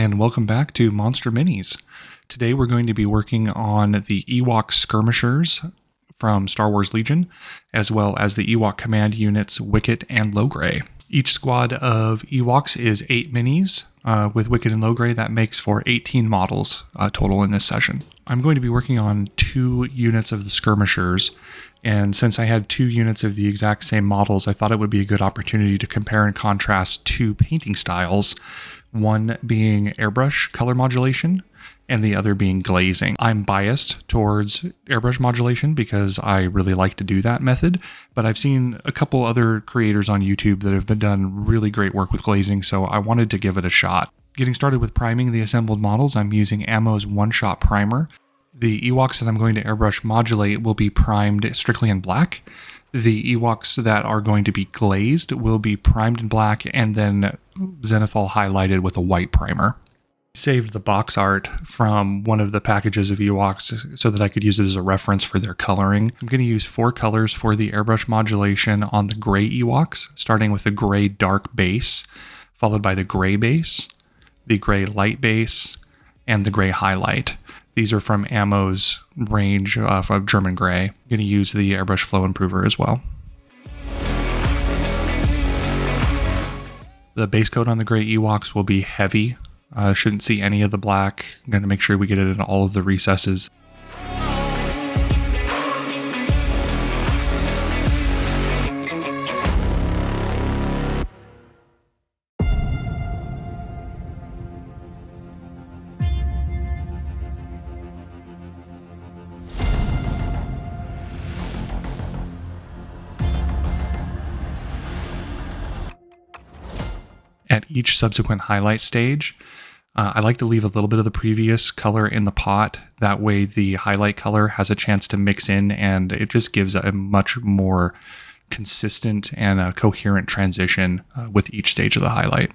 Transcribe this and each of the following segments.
and welcome back to Monster Minis. Today we're going to be working on the Ewok Skirmishers from Star Wars Legion, as well as the Ewok command units Wicket and Logray. Each squad of Ewoks is 8 minis. With Wicket and Logray, that makes for 18 models total in this session. I'm going to be working on 2 units of the Skirmishers, and since I had 2 units of the exact same models, I thought it would be a good opportunity to compare and contrast 2 painting styles, one being Airbrush color modulation, and the other being glazing. I'm biased towards Airbrush Modulation because I really like to do that method, but I've seen a couple other creators on YouTube that have been done really great work with glazing, so I wanted to give it a shot. Getting started with priming the assembled models, I'm using Ammo's one-shot primer. The Ewoks that I'm going to airbrush modulate will be primed strictly in black. The Ewoks that are going to be glazed will be primed in black and then zenithal highlighted with a white primer. Saved the box art from one of the packages of Ewoks so that I could use it as a reference for their coloring. I'm going to use 4 colors for the airbrush modulation on the gray Ewoks, starting with the gray dark base, followed by the gray base, the gray light base, and the gray highlight. These are from Ammo's range of German gray. I'm going to use the airbrush flow improver as well. The base coat on the gray Ewoks will be heavy. Shouldn't see any of the black. I'm going to make sure we get it in all of the recesses. At each subsequent highlight stage, I like to leave a little bit of the previous color in the pot. That way the highlight color has a chance to mix in and it just gives a much more consistent and a coherent transition with each stage of the highlight.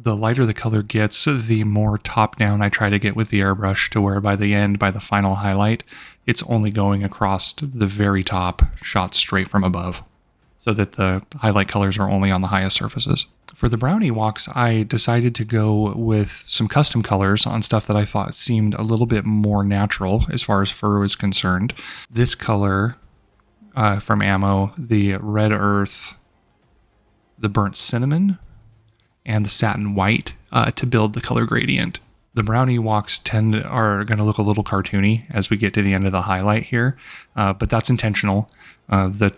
The lighter the color gets, the more top-down I try to get with the airbrush to where by the end, by the final highlight, it's only going across the very top, shot straight from above, so that the highlight colors are only on the highest surfaces. For the brown Ewoks, I decided to go with some custom colors on stuff that I thought seemed a little bit more natural as far as fur was concerned. This color from Ammo, the red earth, the burnt cinnamon, and the satin white to build the color gradient. The brown Ewoks are going to look a little cartoony as we get to the end of the highlight here, but that's intentional. The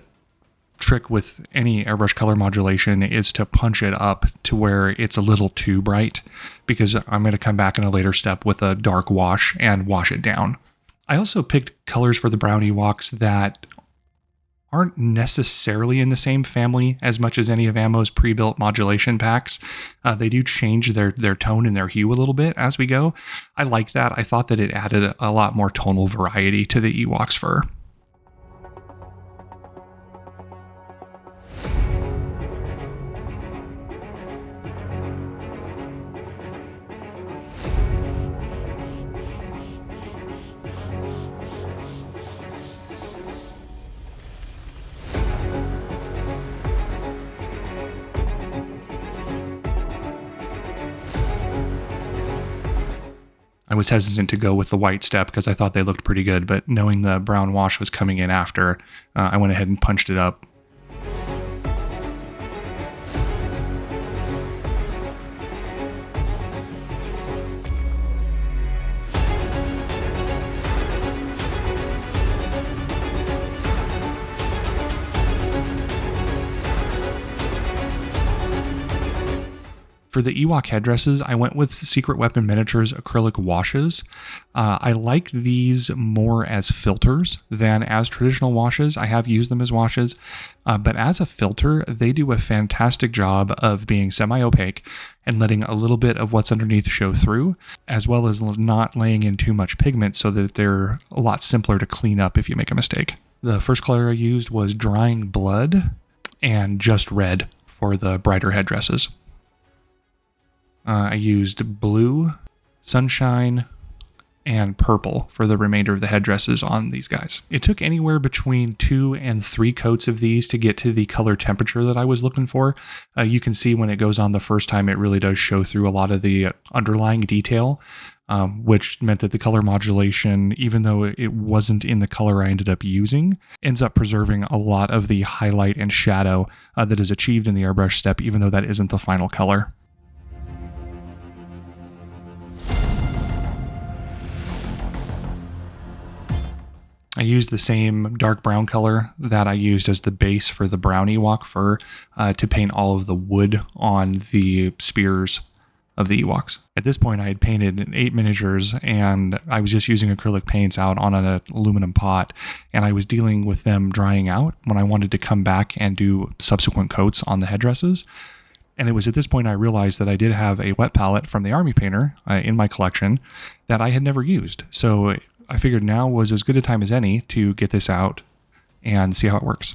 trick with any airbrush color modulation is to punch it up to where it's a little too bright, because I'm going to come back in a later step with a dark wash and wash it down. I also picked colors for the brown Ewoks that aren't necessarily in the same family as much as any of Ammo's pre-built modulation packs. They do change their tone and their hue a little bit as we go. I like that. I thought that it added a lot more tonal variety to the Ewok's fur. I was hesitant to go with the white step because I thought they looked pretty good, but knowing the brown wash was coming in after, I went ahead and punched it up. For the Ewok headdresses, I went with Secret Weapon Miniatures acrylic washes. I like these more as filters than as traditional washes. I have used them as washes, but as a filter, they do a fantastic job of being semi-opaque and letting a little bit of what's underneath show through, as well as not laying in too much pigment so that they're a lot simpler to clean up if you make a mistake. The first color I used was Drying Blood and Just Red for the brighter headdresses. I used blue, sunshine, and purple for the remainder of the headdresses on these guys. It took anywhere between 2 and 3 coats of these to get to the color temperature that I was looking for. You can see when it goes on the first time, it really does show through a lot of the underlying detail, which meant that the color modulation, even though it wasn't in the color I ended up using, ends up preserving a lot of the highlight and shadow that is achieved in the airbrush step, even though that isn't the final color. I used the same dark brown color that I used as the base for the brown Ewok fur to paint all of the wood on the spears of the Ewoks. At this point, I had painted 8 miniatures, and I was just using acrylic paints out on an aluminum pot, and I was dealing with them drying out when I wanted to come back and do subsequent coats on the headdresses. And it was at this point I realized that I did have a wet palette from the Army Painter in my collection that I had never used. So I figured now was as good a time as any to get this out and see how it works.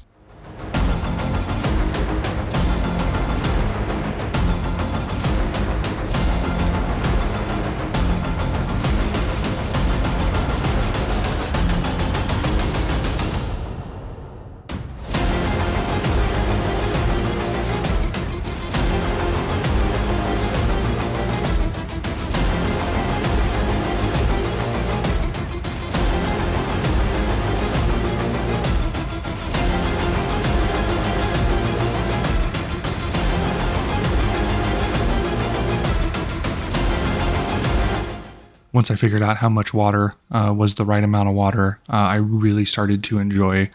Once I figured out how much water was the right amount of water, I really started to enjoy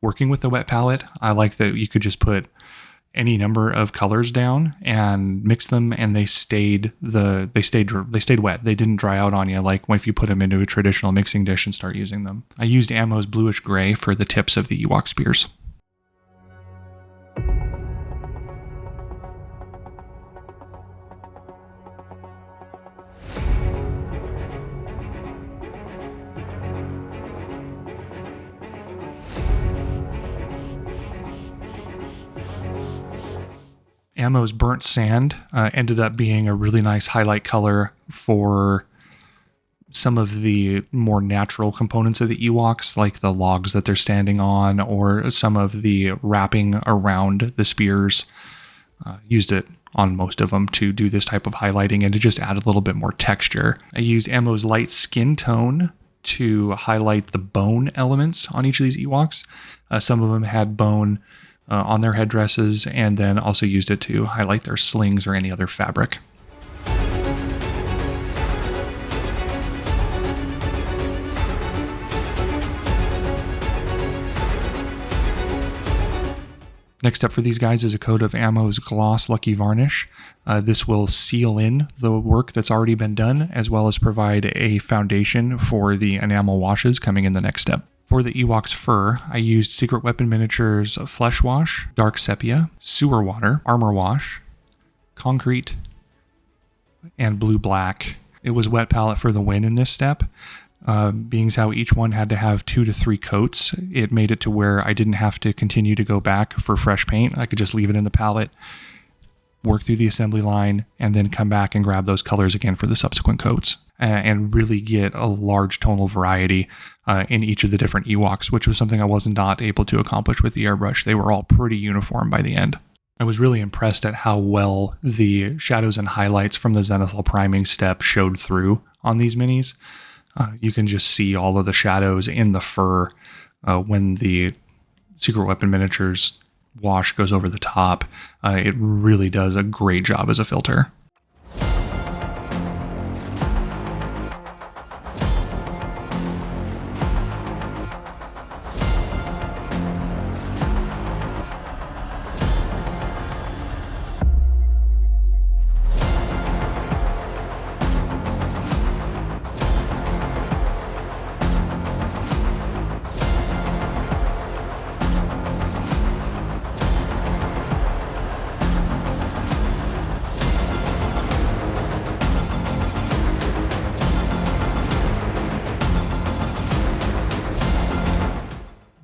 working with the wet palette. I like that you could just put any number of colors down and mix them, and they stayed wet. They didn't dry out on you like if you put them into a traditional mixing dish and start using them. I used Ammo's bluish gray for the tips of the Ewok spears. Ammo's burnt sand ended up being a really nice highlight color for some of the more natural components of the Ewoks, like the logs that they're standing on, or some of the wrapping around the spears. Used it on most of them to do this type of highlighting and to just add a little bit more texture. I used Ammo's light skin tone to highlight the bone elements on each of these Ewoks. Some of them had bone on their headdresses, and then also used it to highlight their slings or any other fabric. Next up for these guys is a coat of Ammo's Gloss Lucky Varnish. This will seal in the work that's already been done, as well as provide a foundation for the enamel washes coming in the next step. For the Ewok's fur, I used Secret Weapon Miniatures Flesh Wash, Dark Sepia, Sewer Water, Armor Wash, Concrete, and Blue Black. It was wet palette for the win in this step. Being as how each one had to have 2 to 3 coats, it made it to where I didn't have to continue to go back for fresh paint. I could just leave it in the palette, work through the assembly line, and then come back and grab those colors again for the subsequent coats, and really get a large tonal variety in each of the different Ewoks, which was something I was not able to accomplish with the airbrush. They were all pretty uniform by the end. I was really impressed at how well the shadows and highlights from the zenithal priming step showed through on these minis. You can just see all of the shadows in the fur when the Secret Weapon Miniatures wash goes over the top. It really does a great job as a filter.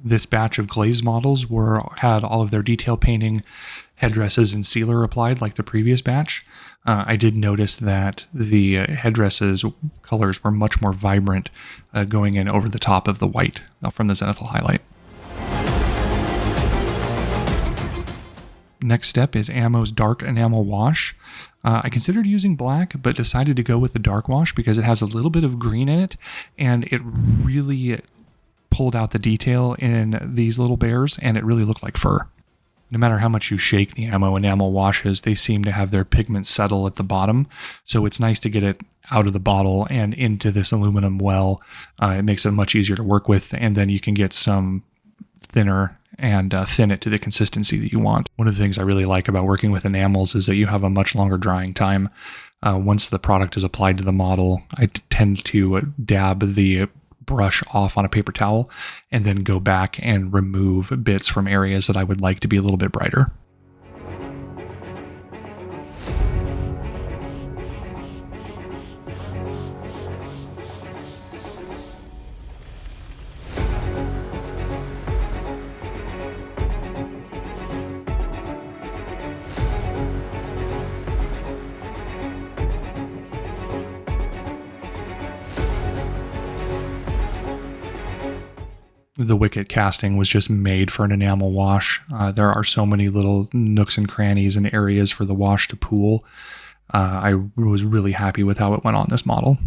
This batch of glazed models had all of their detail painting headdresses and sealer applied like the previous batch, I did notice that the headdresses colors were much more vibrant going in over the top of the white from the zenithal highlight. Next step is Ammo's Dark Enamel Wash. I considered using black, but decided to go with the dark wash because it has a little bit of green in it, and it really pulled out the detail in these little bears, and it really looked like fur. No matter how much you shake the Ammo enamel washes, they seem to have their pigment settle at the bottom, so it's nice to get it out of the bottle and into this aluminum well. It makes it much easier to work with, and then you can get some thinner and thin it to the consistency that you want. One of the things I really like about working with enamels is that you have a much longer drying time. Once the product is applied to the model, I tend to dab the brush off on a paper towel and then go back and remove bits from areas that I would like to be a little bit brighter. The Wicket casting was just made for an enamel wash. There are so many little nooks and crannies and areas for the wash to pool. I was really happy with how it went on this model.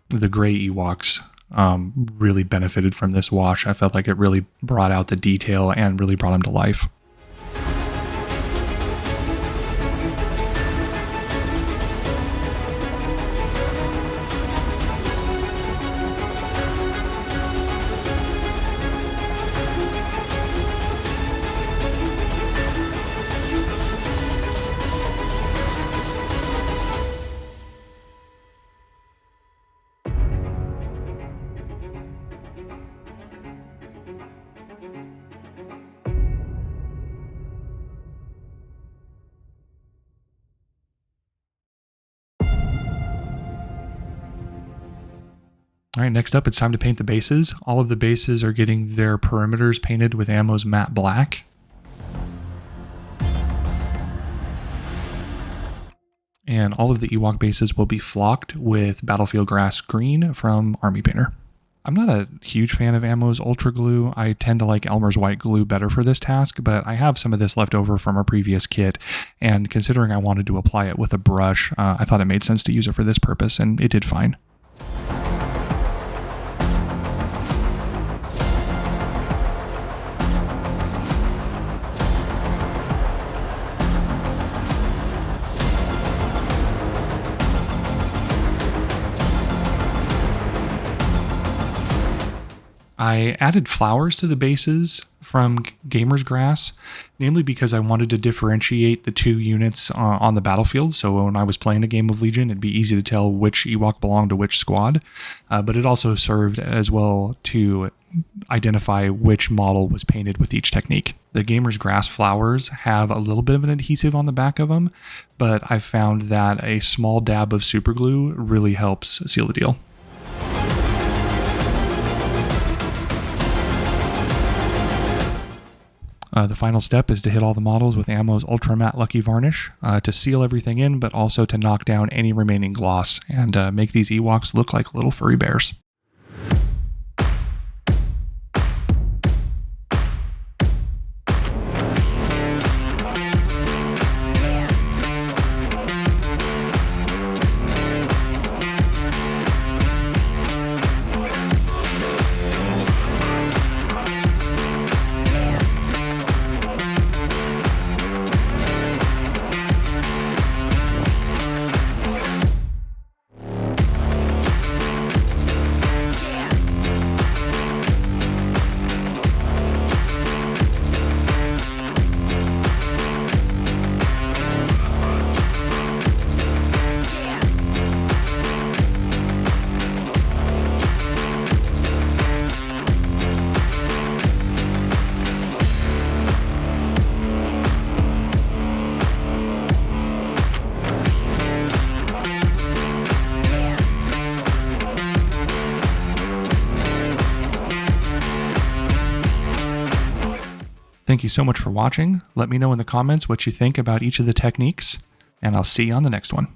The gray Ewoks really benefited from this wash. I felt like it really brought out the detail and really brought them to life. All right, next up, it's time to paint the bases. All of the bases are getting their perimeters painted with Ammo's matte black. And all of the Ewok bases will be flocked with Battlefield Grass Green from Army Painter. I'm not a huge fan of Ammo's Ultra Glue. I tend to like Elmer's White Glue better for this task, but I have some of this left over from a previous kit, and considering I wanted to apply it with a brush, I thought it made sense to use it for this purpose, and it did fine. I added flowers to the bases from Gamer's Grass, namely because I wanted to differentiate the two units on the battlefield, so when I was playing a game of Legion, it'd be easy to tell which Ewok belonged to which squad, but it also served as well to identify which model was painted with each technique. The Gamer's Grass flowers have a little bit of an adhesive on the back of them, but I've found that a small dab of super glue really helps seal the deal. The final step is to hit all the models with Ammo's Ultra Matte Lucky Varnish to seal everything in, but also to knock down any remaining gloss and make these Ewoks look like little furry bears. Thank you so much for watching. Let me know in the comments what you think about each of the techniques, and I'll see you on the next one.